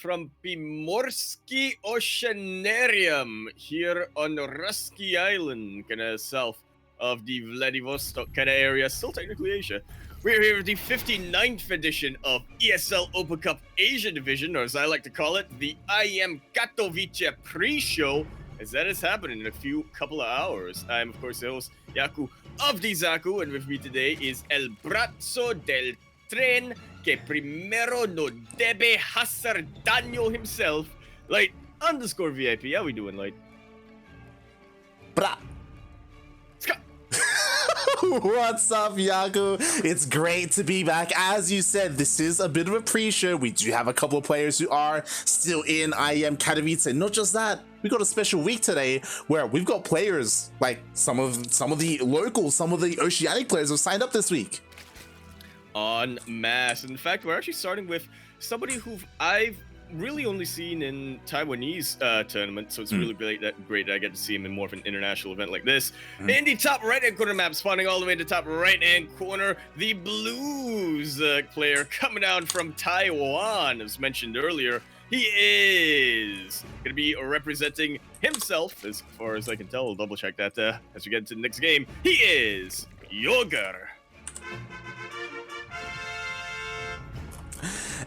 from Primorsky Oceanarium here on Rusky Island, kind of south of the Vladivostok kind of area, still technically Asia. We're here with the 59th edition of ESL Open Cup Asia Division, or as I like to call it, the IM Katowice pre-show, as that is happening in a couple of hours. I'm, of course, the host, Yaku of the Zaku, and with me today is El Brazzo del Tren que primero no debe hacer daño himself, Light_VIP. How we doing, Light? Bra. What's up, Yaku? It's great to be back. As you said, this is a bit of a pre-show. We do have a couple of players who are still in IM Katowice. And not just that, we got a special week today where we've got players like some of the locals, some of the oceanic players have signed up this week. En masse. In fact, we're actually starting with somebody who I've really only seen in Taiwanese tournaments, so it's really great that I get to see him in more of an international event like this. In the top right-hand corner map, spawning all the way to the top right-hand corner, the Blues player coming down from Taiwan, as mentioned earlier. He is going to be representing himself, as far as I can tell. We'll double-check that as we get into the next game. He is Yoger.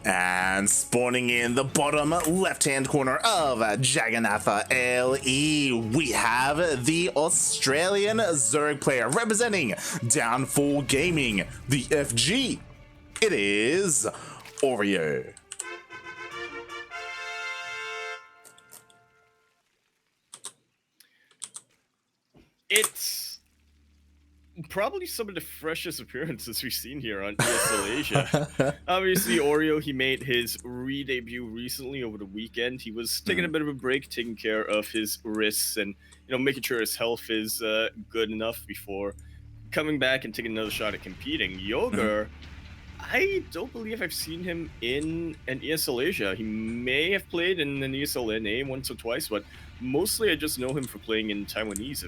And spawning in the bottom left-hand corner of Jagannatha LE, we have the Australian Zerg player representing Downfall Gaming, the FG. It is Oreo. It's probably some of the freshest appearances we've seen here on ESL Asia. Obviously, Oreo, he made his re-debut recently over the weekend. He was taking a bit of a break, taking care of his wrists and, making sure his health is good enough before coming back and taking another shot at competing. Yoger, I don't believe I've seen him in an ESL Asia. He may have played in an ESL NA once or twice, but mostly I just know him for playing in Taiwanese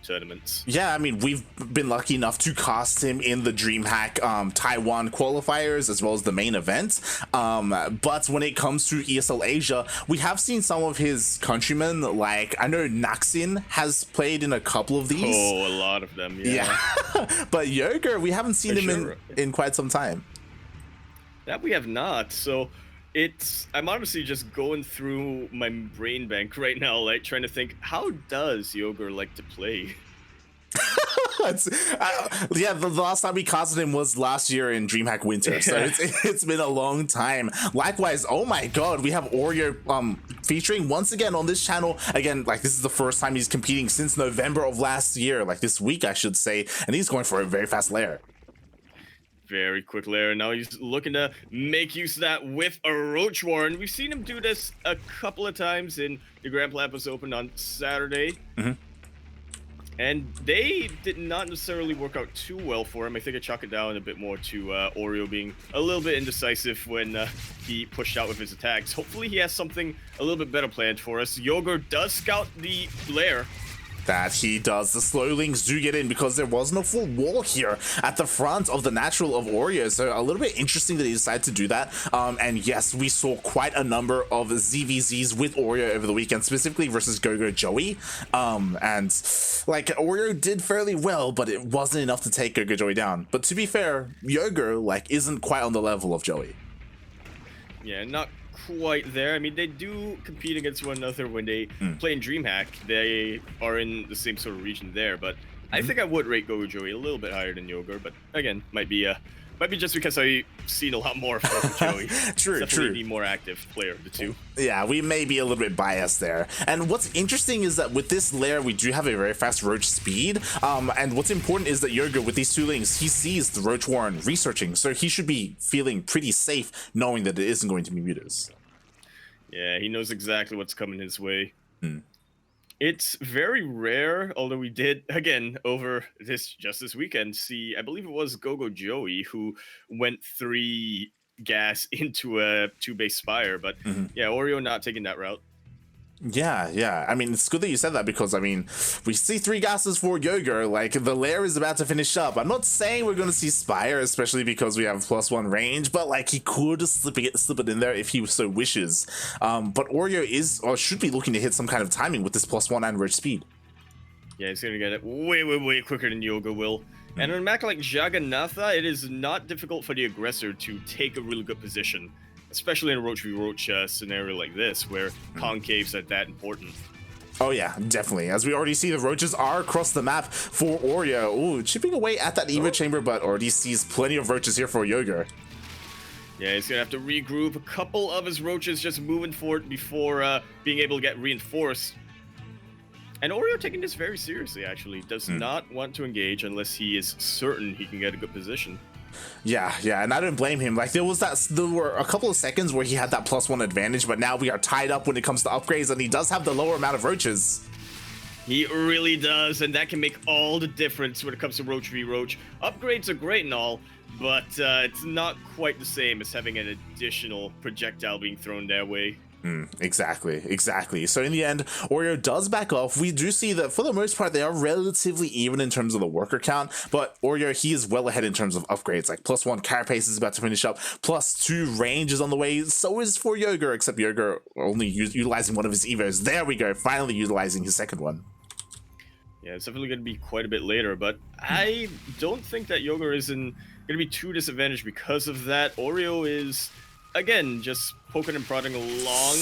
tournaments. Yeah, I mean, we've been lucky enough to cast him in the DreamHack Taiwan qualifiers as well as the main event. But when it comes to ESL Asia, we have seen some of his countrymen, like I know Naxin has played in a couple of these. Oh, a lot of them, yeah. But Yoger, we haven't seen him in quite some time. That we have not, so I'm honestly just going through my brain bank right now, like trying to think, how does Yoger like to play? The last time we casted him was last year in DreamHack Winter, so it's been a long time. Likewise, oh my god, we have Oreo featuring once again on this channel. Again, like this is the first time he's competing since November of last year, like this week I should say, and he's going for a very fast lair. Very quick lair. Now he's looking to make use of that with a Roach Warren. We've seen him do this a couple of times in the Grand Plapas Open on Saturday. And they did not necessarily work out too well for him. I think I chalk it down a bit more to Oreo being a little bit indecisive when he pushed out with his attacks. Hopefully he has something a little bit better planned for us. Yoger does scout the lair. That he does. The slowlings do get in because there wasn't a full wall here at the front of the natural of Oreo, so a little bit interesting that he decided to do that. And yes, we saw quite a number of ZvZs with Oreo over the weekend, specifically versus Gogo Joey. And like Oreo did fairly well, but it wasn't enough to take Gogo Joey down. But to be fair, Yoger like isn't quite on the level of Joey. Yeah, not quite there. I mean, they do compete against one another when they play in DreamHack. They are in the same sort of region there, but I think I would rate Gogo Joey a little bit higher than Yoger, but again, might be just because I've seen a lot more of Gogo Joey. True. The more active player of the two. Yeah, we may be a little bit biased there. And what's interesting is that with this lair, we do have a very fast Roach speed. And what's important is that Yoger, with these two links, he sees the Roach Warren researching, so he should be feeling pretty safe knowing that it isn't going to be mutas. Yeah, he knows exactly what's coming his way. It's very rare, although we did, again, over this weekend, see, I believe it was Gogo Joey who went 3 gas into a 2-base Spire, but yeah, Oreo not taking that route. Yeah. I mean, it's good that you said that because, I mean, we see 3 gases for Yoger. Like, the lair is about to finish up. I'm not saying we're going to see Spire, especially because we have +1 range, but, like, he could slip it in there if he so wishes. But Oreo is, or should be looking to hit some kind of timing with this +1 and roach speed. Yeah, he's going to get it way quicker than Yoger will. And on a map like Jagannatha, it is not difficult for the aggressor to take a really good position, especially in a Roach v Roach scenario like this, where concaves are that important. Oh yeah, definitely. As we already see, the roaches are across the map for Oreo. Ooh, chipping away at that Evo chamber, but already sees plenty of roaches here for Yoger. Yeah, he's going to have to regroup. A couple of his roaches just moving forward before being able to get reinforced. And Oreo taking this very seriously, actually. Does not want to engage unless he is certain he can get a good position. Yeah, and I don't blame him. Like, there were a couple of seconds where he had that +1 advantage, but now we are tied up when it comes to upgrades, and he does have the lower amount of roaches. He really does, and that can make all the difference when it comes to Roach v Roach. Upgrades are great and all, but it's not quite the same as having an additional projectile being thrown their way. Exactly. So in the end, Oreo does back off. We do see that for the most part, they are relatively even in terms of the worker count, but Oreo, he is well ahead in terms of upgrades. Like +1 carapace is about to finish up, +2 range is on the way. So is for Yoger, except Yoger only utilizing one of his evos. There we go, finally utilizing his second one. Yeah, it's definitely going to be quite a bit later, but I don't think that Yoger is going to be too disadvantaged because of that. Oreo is, again, just poking and prodding along.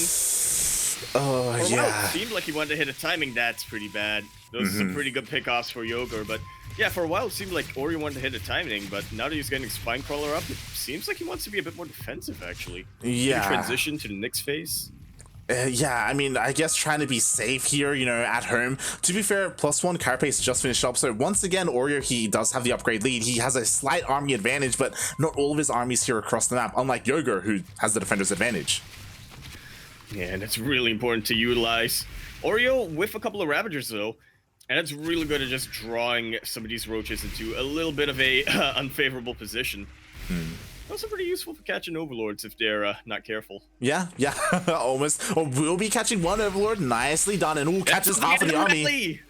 Oh, yeah. It seemed like he wanted to hit a timing. That's pretty bad. Those are some pretty good pickoffs for Yoger, but yeah, for a while it seemed like Oreo wanted to hit a timing, but now that he's getting Spine Crawler up, it seems like he wants to be a bit more defensive, actually. Yeah. Transition to the next phase. Yeah, I mean, I guess trying to be safe here, you know, at home. To be fair, +1 carapace just finished up, so once again, Oreo, he does have the upgrade lead. He has a slight army advantage, but not all of his armies here across the map, unlike Yoger, who has the defender's advantage. Yeah, and it's really important to utilize. Oreo with a couple of Ravagers, though, and it's really good at just drawing some of these roaches into a little bit of a unfavorable position. Also pretty useful for catching overlords if they're not careful. Yeah, almost. Oh, we'll be catching one overlord. Nicely done, and catches half of the army.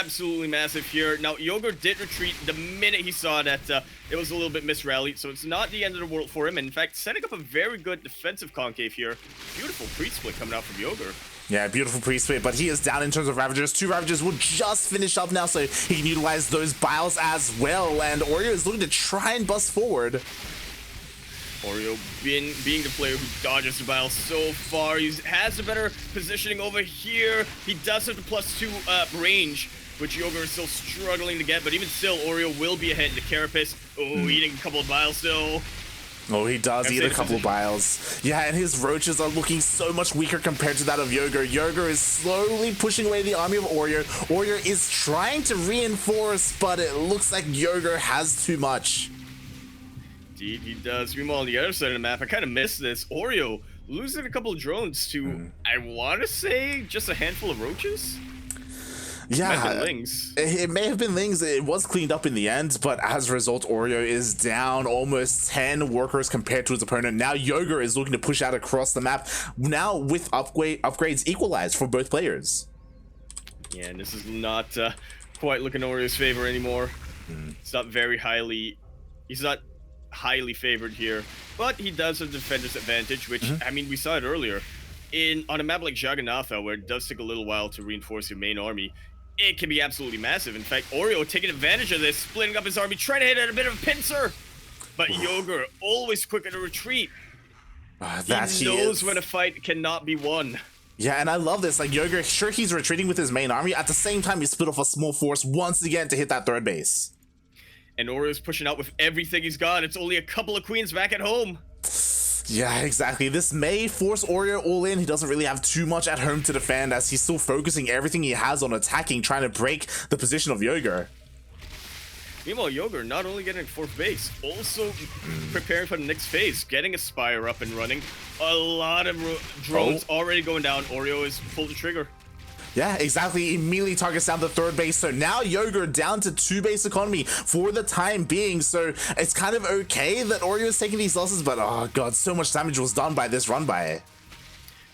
Absolutely massive here. Now, Yoger did retreat the minute he saw that it was a little bit misrallied, so it's not the end of the world for him. In fact, setting up a very good defensive concave here. Beautiful pre-split coming out from Yoger. Yeah, beautiful pre-split, but he is down in terms of Ravagers. 2 Ravagers will just finish up now, so he can utilize those biles as well, and Oreo is looking to try and bust forward. Oreo being the player who dodges the bile so far. He has the better positioning over here. He does have the +2 range, which Yoger is still struggling to get, but even still, Oreo will be ahead in the carapace. Eating a couple of biles still. Oh, he does eat a couple of biles. Yeah, and his roaches are looking so much weaker compared to that of Yoger. Yoger is slowly pushing away the army of Oreo. Oreo is trying to reinforce, but it looks like Yoger has too much. Indeed, he does. Meanwhile, on the other side of the map, I kind of missed this. Oreo losing a couple of drones to, I want to say, just a handful of roaches? Yeah, it may have been Lings. It was cleaned up in the end, but as a result, Oreo is down almost 10 workers compared to his opponent. Now Yoger is looking to push out across the map, now with upgrades equalized for both players. Yeah, and this is not quite looking in Oreo's favor anymore. It's not very highly... He's not highly favored here, but he does have the defender's advantage, which, I mean, we saw it earlier. On a map like Jagannatha, where it does take a little while to reinforce your main army, it can be absolutely massive. In fact, Oreo taking advantage of this, splitting up his army, trying to hit at a bit of a pincer. But Yoger, always quicker to retreat. He knows when a fight cannot be won. Yeah, and I love this. Like, Yoger, sure, he's retreating with his main army. At the same time, he split off a small force once again to hit that third base. And Oreo's pushing out with everything he's got. It's only a couple of queens back at home. Yeah, exactly. This may force Oreo all in. He doesn't really have too much at home to defend, as he's still focusing everything he has on attacking, trying to break the position of Yoger. Meanwhile, Yoger not only getting 4th base, also preparing for the next phase, getting a Spire up and running. A lot of drones already going down. Oreo is pulled the trigger. Yeah, exactly. Immediately targets down the 3rd base. So now Yoger down to 2 base economy for the time being. So it's kind of okay that Oreo is taking these losses, but oh god, so much damage was done by this run by.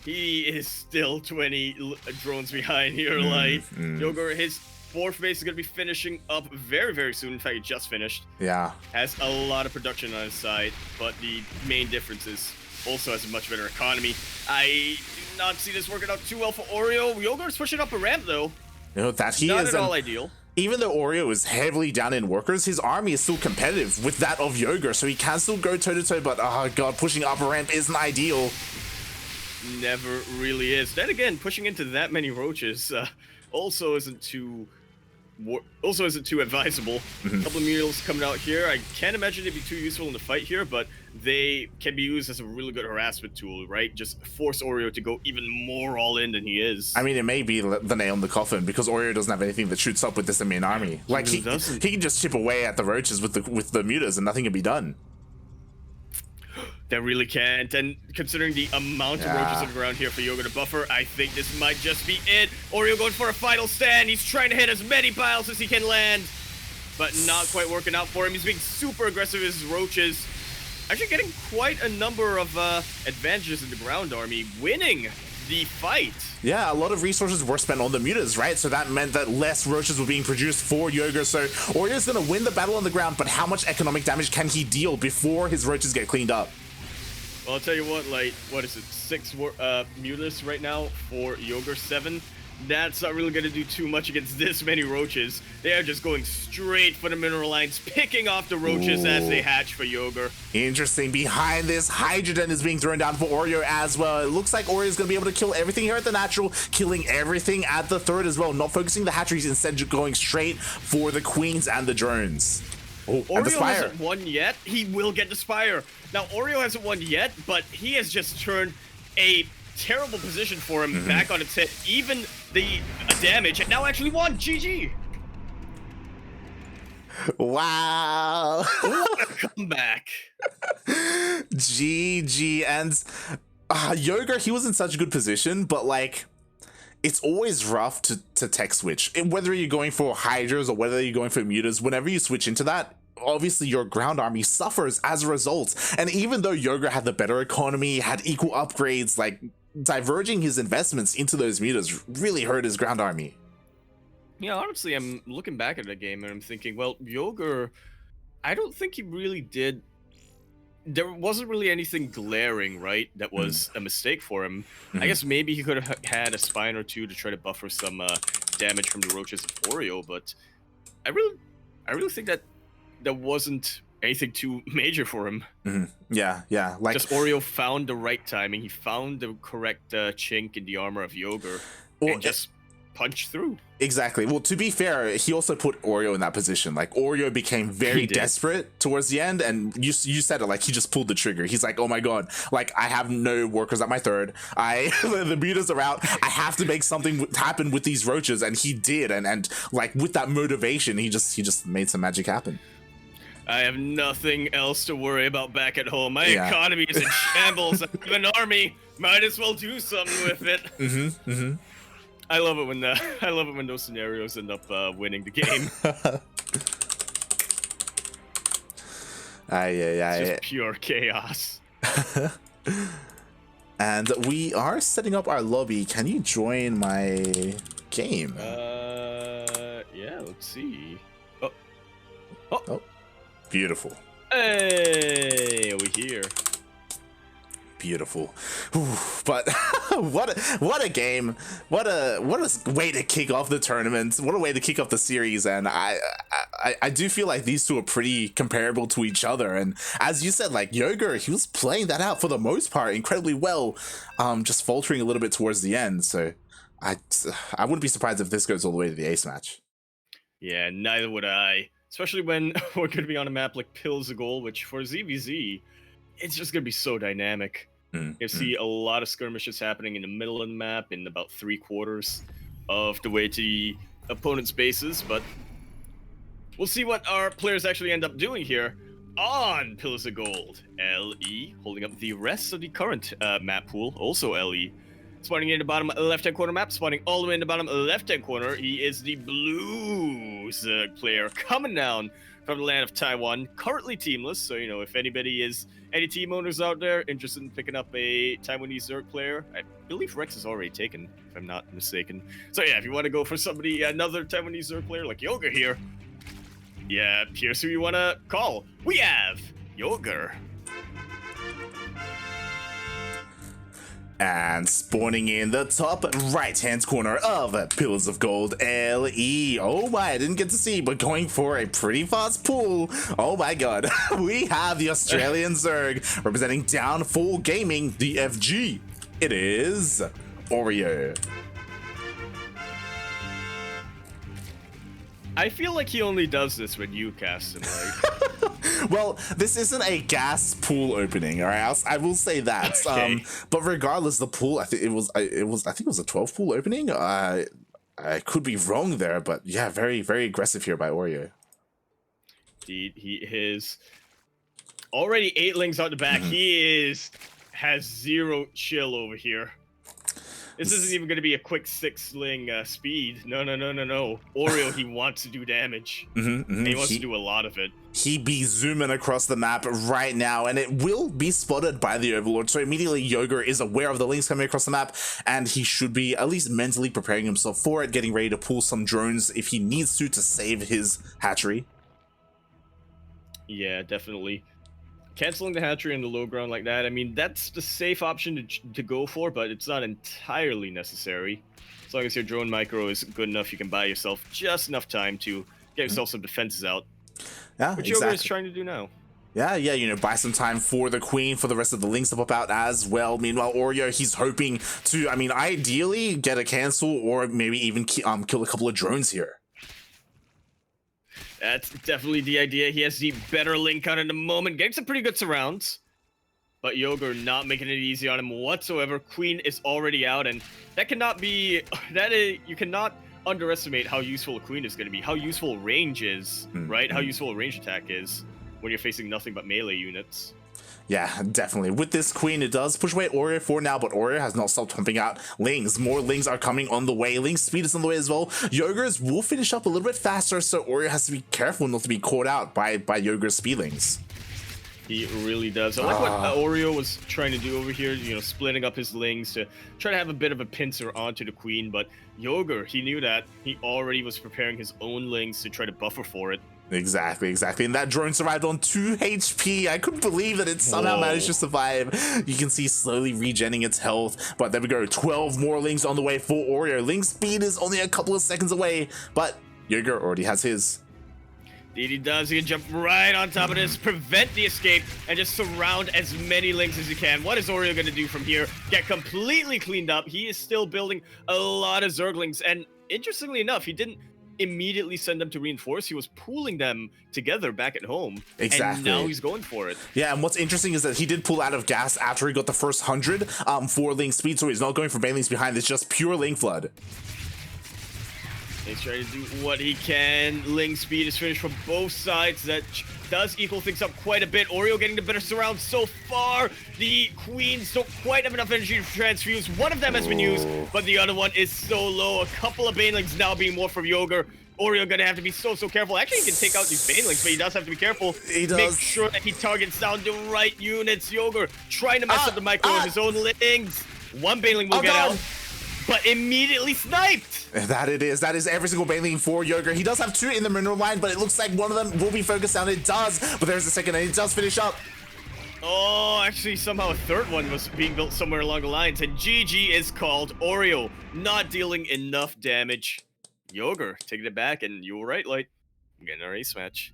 he is still 20 drones behind here, Light. Yoger, his 4th base is going to be finishing up very, very soon. In fact, he just finished. Yeah. Has a lot of production on his side, but the main difference is also has a much better economy. I do not see this working out too well for Oreo. Yoger's pushing up a ramp, though. You know, that he not is at all ideal. Even though Oreo is heavily down in workers, his army is still competitive with that of Yoger, so he can still go toe-to-toe, but oh god, pushing up a ramp isn't ideal. Never really is. Then again, pushing into that many roaches also isn't too advisable. A couple of mules coming out here. I can't imagine they'd be too useful in the fight here, but they can be used as a really good harassment tool, right? Just force Oreo to go even more all in than he is. I mean, it may be the nail in the coffin because Oreo doesn't have anything that shoots up with this main army. Like he can just chip away at the roaches with the mutas and nothing can be done. That really can't, and considering the amount of roaches on the ground here for Yoger to buffer, I think this might just be it. Oreo going for a final stand. He's trying to hit as many piles as he can land, but not quite working out for him. He's being super aggressive with his roaches. Actually getting quite a number of advantages in the ground army, winning the fight. Yeah, a lot of resources were spent on the mutas, right? So that meant that less roaches were being produced for Yoger. So Oreo's going to win the battle on the ground, but how much economic damage can he deal before his roaches get cleaned up? Well, I'll tell you what, like, what is it, 6 mutas right now for Yoger, 7? That's not really going to do too much against this many roaches. They are just going straight for the mineral lines, picking off the roaches as they hatch for Yoger. Interesting. Behind this, hydrogen is being thrown down for Oreo as well. It looks like Oreo is going to be able to kill everything here at the natural, killing everything at the third as well. Not focusing the hatcheries, instead going straight for the queens and the drones. Oh, Oreo hasn't won yet. He will get the Spire. Now, Oreo hasn't won yet, but he has just turned a terrible position for him back on its head. Even the damage, and now actually won. GG. Wow. What a comeback. GG. And Yoger, he was in such a good position, but like, it's always rough to tech switch. Whether you're going for hydras or whether you're going for mutas, whenever you switch into that, obviously your ground army suffers as a result. And even though Yoger had the better economy, had equal upgrades, like diverging his investments into those mutas really hurt his ground army. Yeah, honestly, I'm looking back at the game and I'm thinking, well, Yoger, I don't think he really did. There wasn't really anything glaring, right? That was a mistake for him. I guess maybe he could have had a spine or two to try to buffer some damage from the roaches of Oreo, but I really think that there wasn't anything too major for him. Yeah, like just Oreo found the right timing. He found the correct chink in the armor of Yoger and just punched through. Exactly. Well, to be fair, he also put Oreo in that position. Like, Oreo became very desperate towards the end, and you said it, like, he just pulled the trigger. He's like, oh my god, like, I have no workers at my third. The mutas are out. I have to make something happen with these roaches, and he did. And like, with that motivation, he just made some magic happen. I have nothing else to worry about back at home. My economy is in shambles. I have an army. Might as well do something with it. I love it when those scenarios end up winning the game. It's just pure chaos. And we are setting up our lobby. Can you join my game? Yeah, let's see. Oh. Beautiful. Hey, we here. Beautiful. But what a game. What a way to kick off the tournament. What a way to kick off the series. And I do feel like these two are pretty comparable to each other. And as you said, like, Yoger, he was playing that out for the most part incredibly well, just faltering a little bit towards the end. So I wouldn't be surprised if this goes all the way to the ace match. Yeah, neither would I. Especially when we're going to be on a map like Pills a Goal, which for ZvZ, it's just going to be so dynamic. You see a lot of skirmishes happening in the middle of the map, in about 3/4 of the way to the opponent's bases, but we'll see what our players actually end up doing here on Pillars of Gold. LE holding up the rest of the current map pool, also LE. Spawning in the bottom left-hand corner map, spawning all the way in the bottom left-hand corner. He is the Blues player coming down from the land of Taiwan, currently teamless. So, you know, if any team owners out there interested in picking up a Taiwanese Zerg player, I believe Rex is already taken, if I'm not mistaken. So yeah, if you want to go for another Taiwanese Zerg player like Yoger here, yeah, here's who you want to call. We have Yoger. And spawning in the top right-hand corner of Pillars of Gold LE. Oh my, I didn't get to see, but going for a pretty fast pull. Oh my god. We have the Australian Zerg representing Downfall Gaming, DFG. It is Oreo. I feel like he only does this when you cast him, like. Well, this isn't a gas pool opening, all right? I will say that. Okay. But regardless, the pool, I think it was a 12 pool opening. I could be wrong there, but yeah, very, very aggressive here by Oreo. Indeed, he is already 8 lings out the back. He has zero chill over here. This isn't even going to be a quick 6-ling speed. No. Oreo, he wants to do damage. And he wants to do a lot of it. He be zooming across the map right now, and it will be spotted by the Overlord. So immediately Yoger is aware of the links coming across the map, and he should be at least mentally preparing himself for it, getting ready to pull some drones if he needs to save his hatchery. Yeah, definitely. Canceling the hatchery in the low ground like that, I mean, that's the safe option to go for, but it's not entirely necessary. As long as your drone micro is good enough, you can buy yourself just enough time to get yourself some defenses out. Yeah, which exactly. Yoger is trying to do now. Yeah, you know, buy some time for the Queen, for the rest of the links to pop out as well. Meanwhile, Oreo, he's hoping to, I mean, ideally get a cancel or maybe even kill a couple of drones here. That's definitely the idea. He has the better link count in the moment, getting some pretty good surrounds. But Yoger not making it easy on him whatsoever. Queen is already out, and that cannot be... you cannot underestimate how useful a Queen is going to be. How useful range is, right? How useful a range attack is when you're facing nothing but melee units. Yeah, definitely. With this Queen, it does push away Oreo for now, but Oreo has not stopped pumping out lings. More lings are coming on the way. Ling's speed is on the way as well. Yoger's will finish up a little bit faster, so Oreo has to be careful not to be caught out by Yoger's speedlings. He really does. I like what Oreo was trying to do over here, you know, splitting up his lings to try to have a bit of a pincer onto the Queen, but Yoger, he knew that. He already was preparing his own lings to try to buffer for it. Exactly. And that drone survived on 2 HP. I couldn't believe that it somehow managed to survive. You can see slowly regenning its health. But there we go. 12 more lings on the way for Oreo. Ling speed is only a couple of seconds away, but Yoger already has his. Indeed he does. He can jump right on top of this, prevent the escape, and just surround as many lings as he can. What is Oreo going to do from here? Get completely cleaned up. He is still building a lot of Zerglings, and interestingly enough, he didn't immediately send them to reinforce. He was pooling them together back at home. Exactly. And now he's going for it. Yeah, and what's interesting is that he did pull out of gas after he got the first 100 for Ling speed, so he's not going for banelings behind. It's just pure Ling flood. He's trying to do what he can. Ling speed is finished from both sides. That does equal things up quite a bit. Oreo getting the better surround so far. The Queens don't quite have enough energy to transfuse. One of them has been used, but the other one is so low. A couple of banelings now being more from Yoger. Oreo gonna have to be so careful. Actually, he can take out these banelings, but he does have to be careful. He does. Make sure that he targets down the right units. Yoger trying to mess up the micro with his own lings. One baneling will get out, but immediately sniped. That it is. That is every single baneling for Yoger. He does have 2 in the mineral line, but it looks like one of them will be focused down. It does, but there's the second, and it does finish up. Oh, actually, somehow a third one was being built somewhere along the lines, and GG is called. Oreo not dealing enough damage. Yoger taking it back, and you were right, Light. Getting our ace match.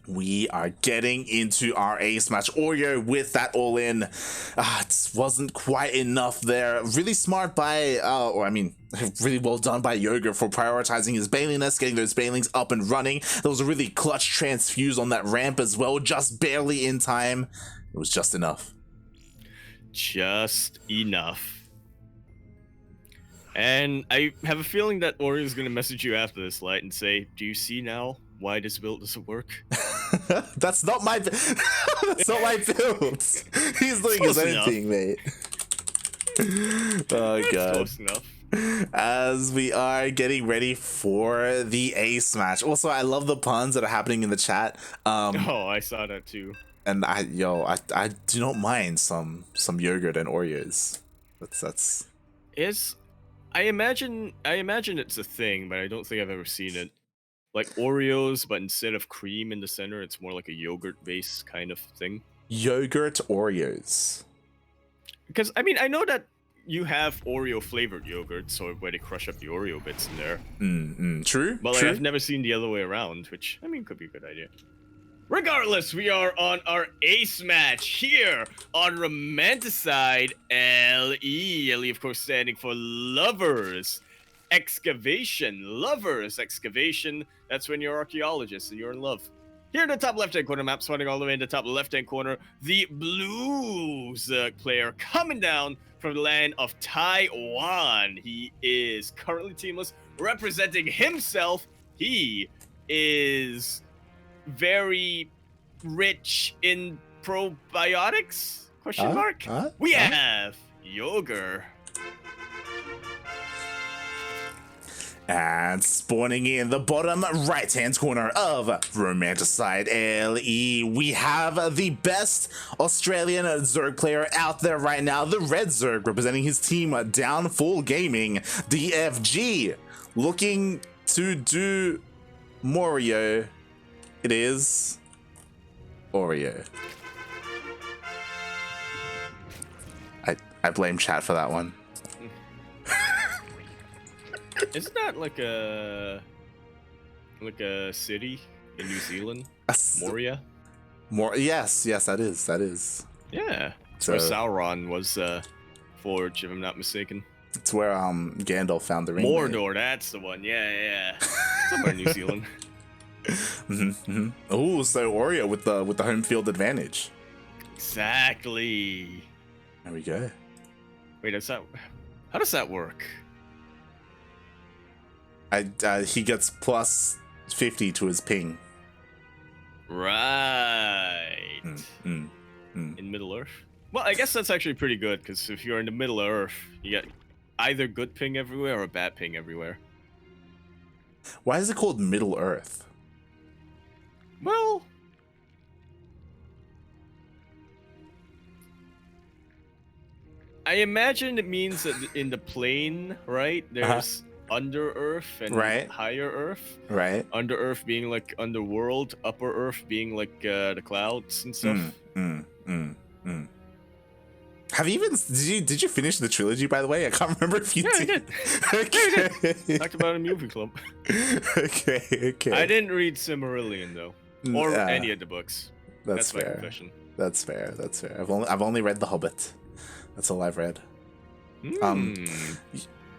We are getting into our ace match. Oreo with that all in. It wasn't quite enough there. Really smart by, really well done by Yoger for prioritizing his baneliness, getting those banelings up and running. There was a really clutch transfuse on that ramp as well, just barely in time. It was just enough. Just enough. And I have a feeling that Oreo is going to message you after this, Light, and say, do you see now why this build doesn't work? That's not my that's not my build. He's doing his own thing, mate. Oh god. Close enough. as we are getting ready for the ace match. Also, I love the puns that are happening in the chat. Oh, I saw that too. And I do not mind some yogurt and Oreos. That's I imagine it's a thing, but I don't think I've ever seen it. Like Oreos, but instead of cream in the center, it's more like a yogurt-based kind of thing. yogurt Oreos. Because I mean, I know that you have Oreo flavored yogurt, so where they crush up the Oreo bits in there. True. But like, true. I've never seen the other way around, which I mean could be a good idea. Regardless, we are on our ace match here on Romanticide LE. LE, of course, standing for Lovers Excavation. Lovers Excavation. That's when you're archaeologists and you're in love. Here in the top left-hand corner map, spawning all the way in the top left-hand corner, the Blues player coming down from the land of Taiwan. He is currently teamless, representing himself. He is very rich in probiotics? Question mark? We have Yoger. And spawning in the bottom right-hand corner of Romanticide LE, we have the best Australian Zerg player out there right now, the Red Zerg, representing his team, Downfall Gaming, DFG, looking to do Morio. It is Oreo. I blame chat for that one. Isn't that like a city in New Zealand? Moria? Yes, that is. Yeah. It's where Sauron was forged, if I'm not mistaken. It's where Gandalf found the ring. Mordor, that's the one. Yeah. Somewhere in New Zealand. Oh, so Oreo with the home field advantage. Exactly. There we go. Wait, how does that work? He gets plus 50 to his ping. Right. In Middle Earth. Well, I guess that's actually pretty good, because if you're in the Middle of Earth, you get either good ping everywhere or bad ping everywhere. Why is it called Middle Earth? Well, I imagine it means that in the plane, right? There's under Earth and higher Earth. Right. Under Earth being like underworld, upper Earth being like the clouds and stuff. Have you even did you finish the trilogy, by the way? I can't remember if you did. I did. Okay. I did. Talked about a movie club. Okay. I didn't read Silmarillion though, or any of the books. That's fair. My confession. That's fair. I've only read The Hobbit. That's all I've read.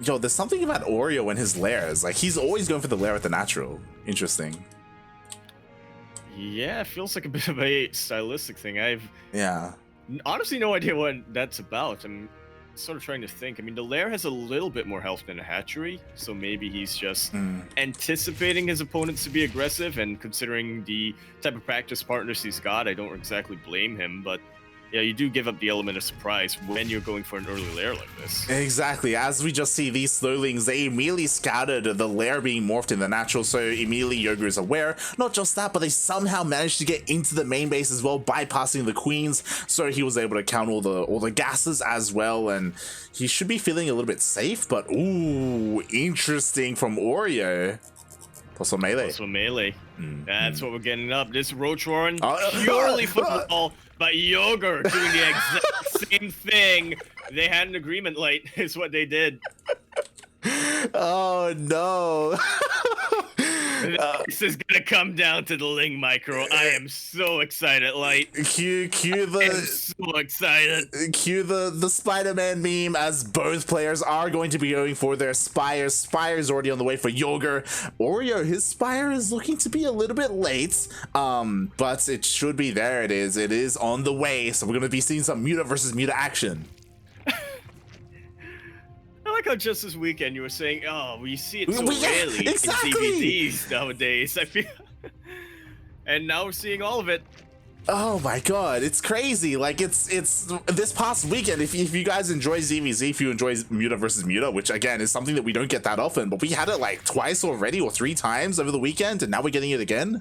Yo, there's something about Oreo and his lairs. Like, he's always going for the lair at the natural. Interesting. Yeah, it feels like a bit of a stylistic thing. I've honestly no idea what that's about. I'm sort of trying to think. I mean, the lair has a little bit more health than a hatchery, so maybe he's just anticipating his opponents to be aggressive, and considering the type of practice partners he's got, I don't exactly blame him, but yeah, you do give up the element of surprise when you're going for an early lair like this. Exactly. As we just see these slowlings, they immediately scouted the lair being morphed in the natural, so immediately Yoger is aware. Not just that, but they somehow managed to get into the main base as well, bypassing the queens, so he was able to count all the gases as well, and he should be feeling a little bit safe, but ooh, interesting from Oreo. Also melee. That's what we're getting up. This Roach Warren, purely football, but Yoger doing the exact same thing. They had an agreement late, is what they did. Oh no. This is gonna come down to the Ling Micro. I am so excited, Light. Cue I'm so excited. Cue the Spider-Man meme, as both players are going to be going for their spires. Spire's already on the way for Yoger. Oreo, his spire is looking to be a little bit late, but it should be there. It is on the way. So we're gonna be seeing some Muta versus Muta action. I like how just this weekend you were saying, "Oh, we see it so Well, yeah, rarely exactly. in DVDs nowadays." I feel, and now we're seeing all of it. Oh my god, it's crazy. Like it's this past weekend, if you guys enjoy ZvZ, if you enjoy Muta versus Muta, which again is something that we don't get that often, but we had it like twice already or 3 times over the weekend, and now we're getting it again.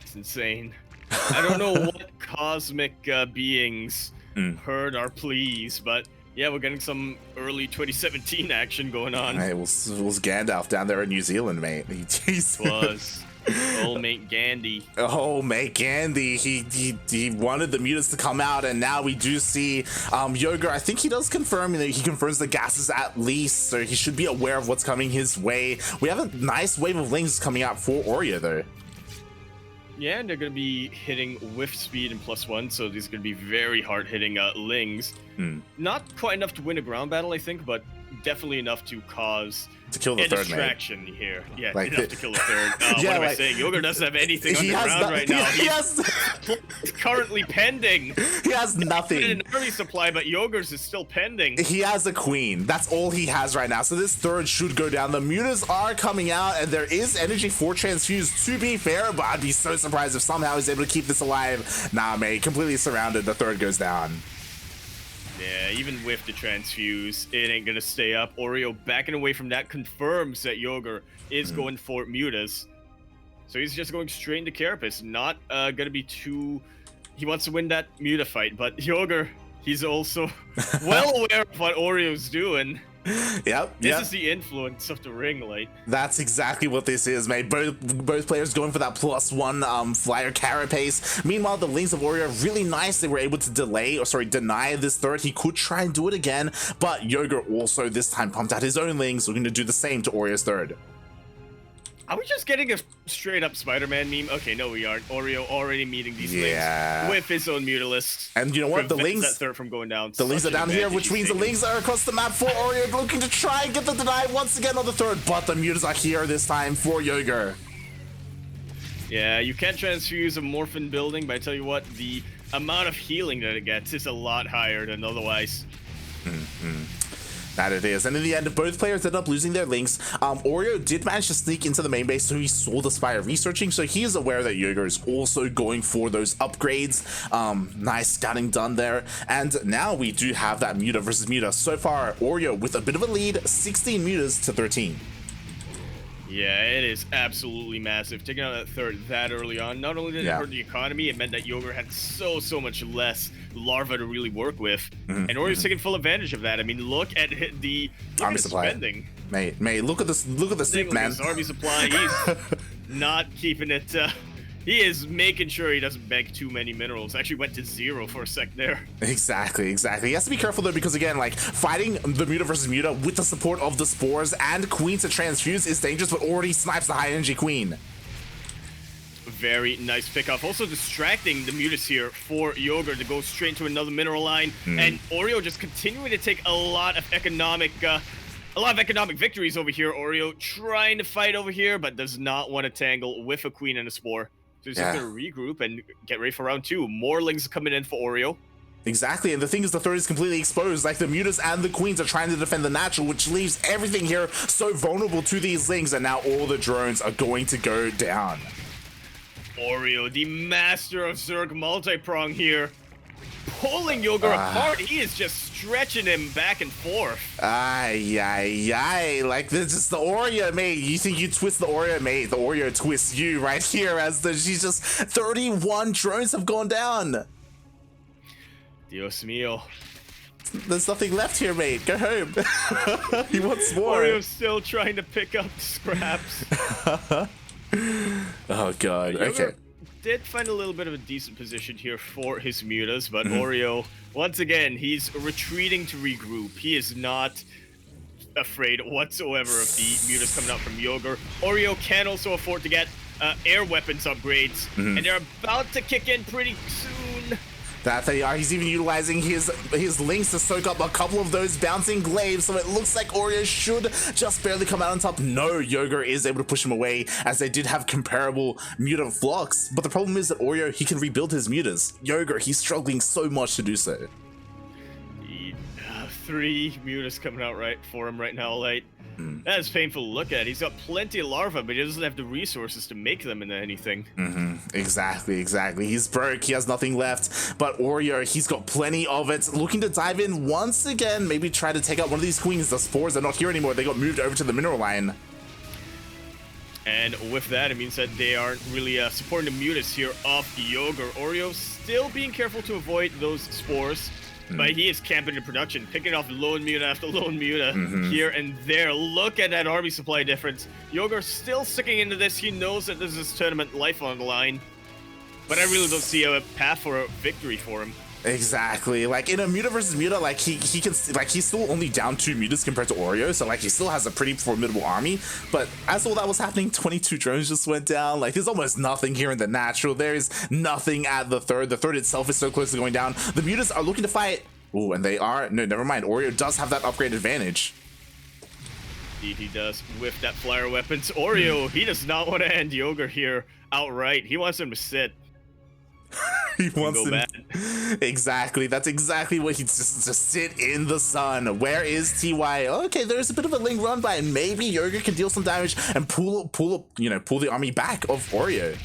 It's insane. I don't know what cosmic beings heard our pleas, but yeah, we're getting some early 2017 action going on. Hey, it was Gandalf down there in New Zealand, mate. Jeez. Was. Old mate Gandhi. Oh, mate Gandhi. He wanted the mutants to come out, and now we do see Yoger. I think he does confirm that he confirms the gases at least, so he should be aware of what's coming his way. We have a nice wave of links coming out for Oreo though. Yeah, and they're going to be hitting whiff speed and +1, so these are going to be very hard hitting Lings. Not quite enough to win a ground battle, I think, but definitely enough to cause kill the a third, distraction here. Yeah, like enough to kill the third. Yeah, what am I like, saying? Yoger doesn't have anything on the ground right now. He's currently pending. He has nothing. An early supply, but Yoger's is still pending. He has a queen. That's all he has right now. So this third should go down. The mutas are coming out, and there is energy for transfuse, to be fair, but I'd be so surprised if somehow he's able to keep this alive. Nah, mate, completely surrounded. The third goes down. Yeah, even with the transfuse, it ain't gonna stay up. Oreo backing away from that confirms that Yoger is going for mutas. So he's just going straight into Carapace. Not gonna be too... He wants to win that muta fight, but Yoger, he's also well aware of what Oreo's doing. This is the influence of the ring light. That's exactly what this is, mate. Both players going for that +1 flyer Carapace. Meanwhile, the Lings of Oreo are really nice. They were able to deny this third. He could try and do it again, but Yoger also this time pumped out his own Lings. We're going to do the same to Oreo's third. Are we just getting a straight up Spider-Man meme? Okay, no, we aren't. Oreo already meeting these Lings with his own Mutalist. And you know what? The Lings that third from going down. The Lings are down here, which means the Lings are across the map for Oreo, looking to try and get the deny once again on the third. But the Mutas are here this time for Yoger. Yeah, you can't transfuse a Morphin building, but I tell you what, the amount of healing that it gets is a lot higher than otherwise. That it is. And in the end, both players ended up losing their links. Oreo did manage to sneak into the main base, so he saw the Spire researching, so he is aware that Yoger is also going for those upgrades. Nice scouting done there. And now we do have that Muta versus Muta. So far, Oreo with a bit of a lead, 16 Mutas to 13. Yeah, it is absolutely massive. Taking out that third that early on, not only did it hurt the economy, it meant that Yoger had so much less larva to really work with. And Oreo's taking full advantage of that. I mean, look at the army supply. Spending. Mate, look at this, soup, man. His army supply, he's not keeping it. He is making sure he doesn't bank too many minerals. Actually went to 0 for a sec there. Exactly. He has to be careful though, because again, like fighting the Muta versus Muta with the support of the spores and queens to transfuse is dangerous, but already snipes the high energy queen. Very nice pickup. Also distracting the Mutas here for Yoger to go straight to another mineral line, and Oreo just continuing to take a lot of economic victories over here. Oreo trying to fight over here, but does not want to tangle with a queen and a spore. So he's just going to regroup and get ready for round 2. More Lings coming in for Oreo. Exactly, and the thing is, the third is completely exposed. Like the Mutas and the Queens are trying to defend the natural, which leaves everything here so vulnerable to these Lings, and now all the drones are going to go down. Oreo, the master of Zerg multi-prong here, pulling Yoger apart. He is just stretching him back and forth. Like this is the Oreo, mate. You think you twist the Oreo, mate? The Oreo twists you right here as she's just 31 drones have gone down. Dios mío. There's nothing left here, mate. Go home. He wants more. Oreo's still trying to pick up scraps. Oh god. Okay. Did find a little bit of a decent position here for his mutas, but Oreo, once again, he's retreating to regroup. He is not afraid whatsoever of the mutas coming out from Yoger. Oreo can also afford to get air weapons upgrades, and they're about to kick in pretty soon. That they are. He's even utilizing his links to soak up a couple of those bouncing glaives, so it looks like Oreo should just barely come out on top. No, Yoger is able to push him away, as they did have comparable muta flocks. But the problem is that Oreo, he can rebuild his mutas. Yoger, he's struggling so much to do so. 3 mutas coming out right for him right now. Like, that is painful to look at. He's got plenty of larvae, but he doesn't have the resources to make them into anything. Exactly. He's broke. He has nothing left. But Oreo, he's got plenty of it. Looking to dive in once again. Maybe try to take out one of these queens. The spores are not here anymore. They got moved over to the mineral line. And with that, it means that they aren't really supporting the mutas here of Yoger. Oreo still being careful to avoid those spores. But he is camping in production, picking off lone muta after lone muta here and there. Look at that army supply difference. Yoger still sticking into this. He knows that this is tournament life on the line. But I really don't see a path for a victory for him. Exactly. Like in a muta versus muta, like he can, like he's still only down 2 mutas compared to Oreo, so like he still has a pretty formidable army. But as all that was happening, 22 drones just went down. Like there's almost nothing here in the natural. There's nothing at the third. The third itself is so close to going down. The mutas are looking to fight. Ooh, and they are. No, never mind. Oreo does have that upgrade advantage. Indeed, he does with that flyer weapons. Oreo, he does not want to end Yoger here outright. He wants him to sit. He wants to go. Exactly. That's exactly what he's just sit in the sun. Where is TY? Okay, there's a bit of a link run by, and maybe Yoger can deal some damage and pull the army back of Oreo.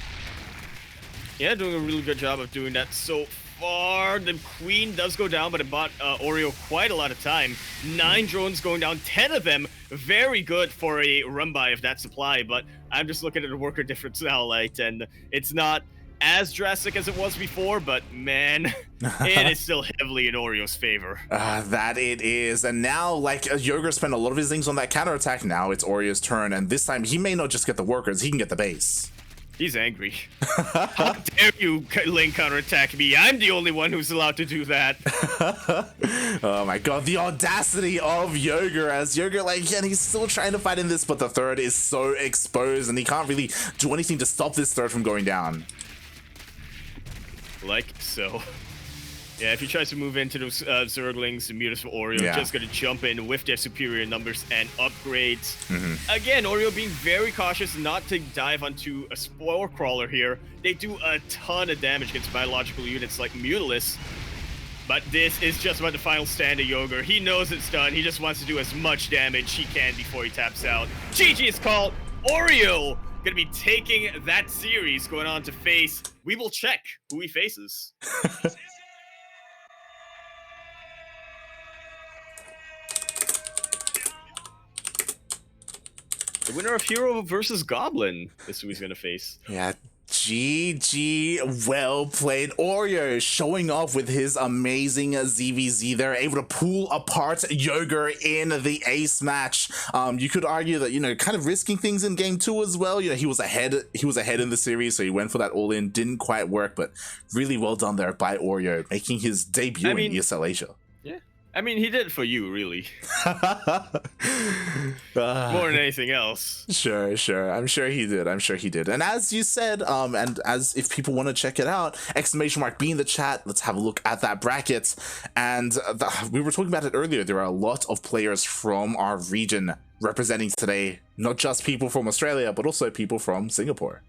Yeah, doing a really good job of doing that so far. The queen does go down, but it bought Oreo quite a lot of time. 9 drones going down, 10 of them. Very good for a run by of that supply, but I'm just looking at the worker difference now, like, and it's not as drastic as it was before, but man, it is still heavily in Oreo's favor. That it is. And now, like, Yoger spent a lot of his things on that counterattack. Now it's Oreo's turn, and this time he may not just get the workers, he can get the base. He's angry. How dare you lane counterattack me? I'm the only one who's allowed to do that. Oh my god, the audacity of Yoger, as Yoger, like, and he's still trying to fight in this, but the third is so exposed, and he can't really do anything to stop this third from going down. Like so. Yeah, if he tries to move into those Zerglings, the mutas for Oreo, just gonna jump in with their superior numbers and upgrades. Again, Oreo being very cautious not to dive onto a Spore Crawler here. They do a ton of damage against biological units like Mutalisk. But this is just about the final stand of Yoger. He knows it's done. He just wants to do as much damage he can before he taps out. GG is called. Oreo gonna be taking that series, going on to face. We will check who he faces. The winner of Hero versus Goblin is who he's gonna face. Yeah, GG, well played. Oreo showing off with his amazing ZvZ. They're able to pull apart Yoger in the ace match. You could argue that, you know, kind of risking things in game 2 as well. You know, he was ahead in the series, so he went for that all-in. Didn't quite work, but really well done there by Oreo, making his debut in ESL Asia. Yeah. I mean, he did it for you, really. More than anything else. Sure. I'm sure he did. And as you said, and as if people want to check it out, !B in the chat. Let's have a look at that bracket. And we were talking about it earlier. There are a lot of players from our region representing today, not just people from Australia, but also people from Singapore.